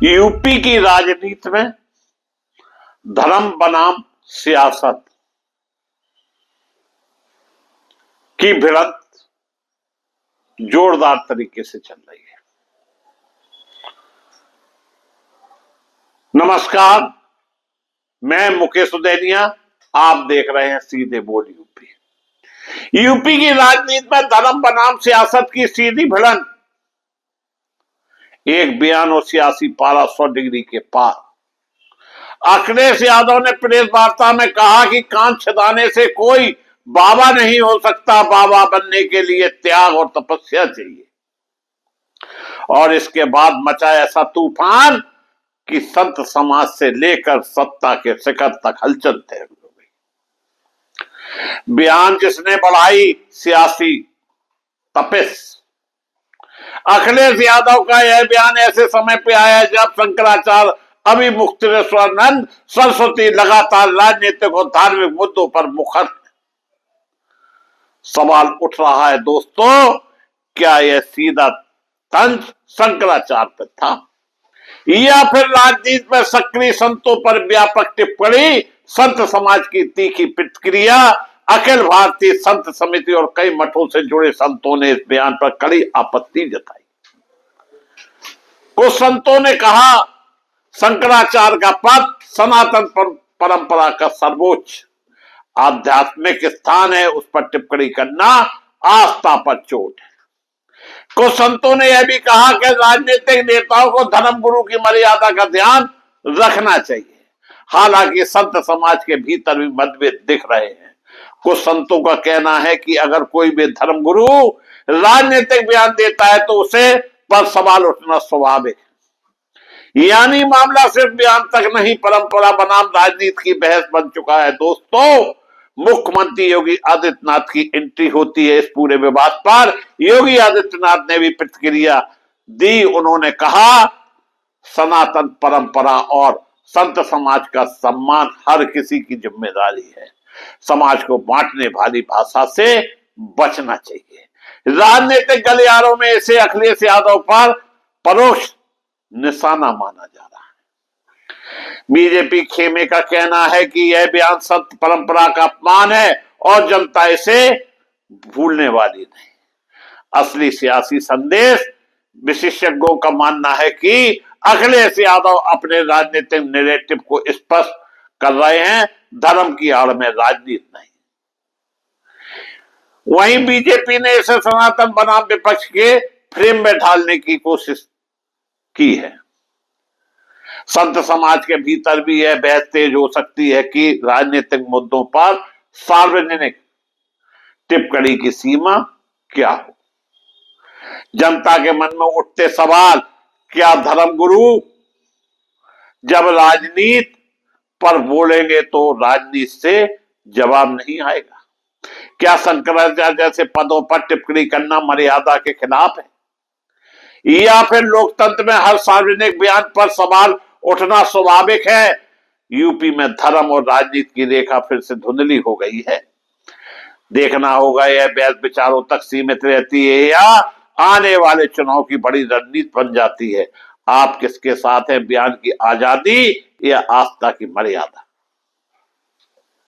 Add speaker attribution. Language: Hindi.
Speaker 1: यूपी की राजनीति में धर्म बनाम सियासत की भिड़ंत जोरदार तरीके से चल रही है। नमस्कार, मैं मुकेश उदैनिया, आप देख रहे हैं सीधे बोल यूपी। यूपी की राजनीति में धर्म बनाम सियासत की सीधी भिड़ंत, एक बयान और सियासी पारा 100 डिग्री के पार। अखिलेश यादव ने प्रेस वार्ता में कहा कि कान छिदाने से कोई बाबा नहीं हो सकता, बाबा बनने के लिए त्याग और तपस्या चाहिए। और इसके बाद मचा ऐसा तूफान कि संत समाज से लेकर सत्ता के शिखर तक हलचल तैर हो गई। बयान जिसने बढ़ाई सियासी तपिश। अखिलेश यादव का यह बयान ऐसे समय पे आया जब शंकराचार्य, अभिमुक्तेश्वरानंद सरस्वती लगातार राजनीतिक और धार्मिक मुद्दों पर मुखर। सवाल उठ रहा है दोस्तों, क्या यह सीधा तंज शंकराचार्य पर था या फिर राजनीति में सक्रिय संतों पर व्यापक टिप्पणी? संत समाज की तीखी प्रतिक्रिया। अखिल भारतीय संत समिति और कई मठों से जुड़े संतों ने इस बयान पर कड़ी आपत्ति जताई। कुछ संतों ने कहा शंकराचार्य का पद सनातन परंपरा का सर्वोच्च आध्यात्मिक स्थान है, उस पर टिप्पणी करना आस्था पर चोट है। कुछ संतों ने यह भी कहा कि राजनीतिक नेताओं को धर्मगुरु की मर्यादा का ध्यान रखना चाहिए। हालांकि संत समाज के भीतर भी मतभेद दिख रहे हैं। कुछ संतों का कहना है कि अगर कोई भी धर्मगुरु राजनीतिक बयान देता है तो उसे पर सवाल उठना स्वाभाविक है। यानी मामला सिर्फ बयान तक नहीं, परंपरा बनाम राजनीति की बहस बन चुका है। दोस्तों, मुख्यमंत्री योगी आदित्यनाथ की एंट्री होती है इस पूरे विवाद पर। योगी आदित्यनाथ ने भी प्रतिक्रिया दी। उन्होंने कहा सनातन परंपरा और संत समाज का सम्मान हर किसी की जिम्मेदारी है। समाज को बांटने वाली भाषा से बचना चाहिए। राजनीतिक गलियारों में इसे अखिलेश यादव पर परोक्ष निशाना माना जा रहा है। बीजेपी खेमे का कहना है कि यह बयान संत परंपरा का अपमान है और जनता इसे भूलने वाली नहीं। असली सियासी संदेश। विशेषज्ञों का मानना है कि अखिलेश यादव अपने राजनीतिक नैरेटिव को स्पष्ट कर रहे हैं, धर्म की आड़ में राजनीति नहीं। वहीं बीजेपी ने इसे सनातन बनाम विपक्ष के फ्रेम में ढालने की कोशिश की है। संत समाज के भीतर भी यह बहस तेज हो सकती है कि राजनीतिक मुद्दों पर सार्वजनिक टिप्पणी की सीमा क्या हो। जनता के मन में उठते सवाल, क्या धर्मगुरु जब राजनीति पर बोलेंगे तो राजनीति से जवाब नहीं आएगा? क्या शंकराचार्य जैसे पदों पर टिप्पणी करना मर्यादा के खिलाफ है? या फिर लोकतंत्र में हर सार्वजनिक बयान पर सवाल उठना स्वाभाविक है? यूपी में धर्म और राजनीति की रेखा फिर से धुंधली हो गई है। देखना होगा यह बहस विचारों तक सीमित रहती है या आने वाले चुनाव की बड़ी रणनीति बन जाती है। आप किसके साथ हैं, बयान की आजादी या आस्था की मर्यादा?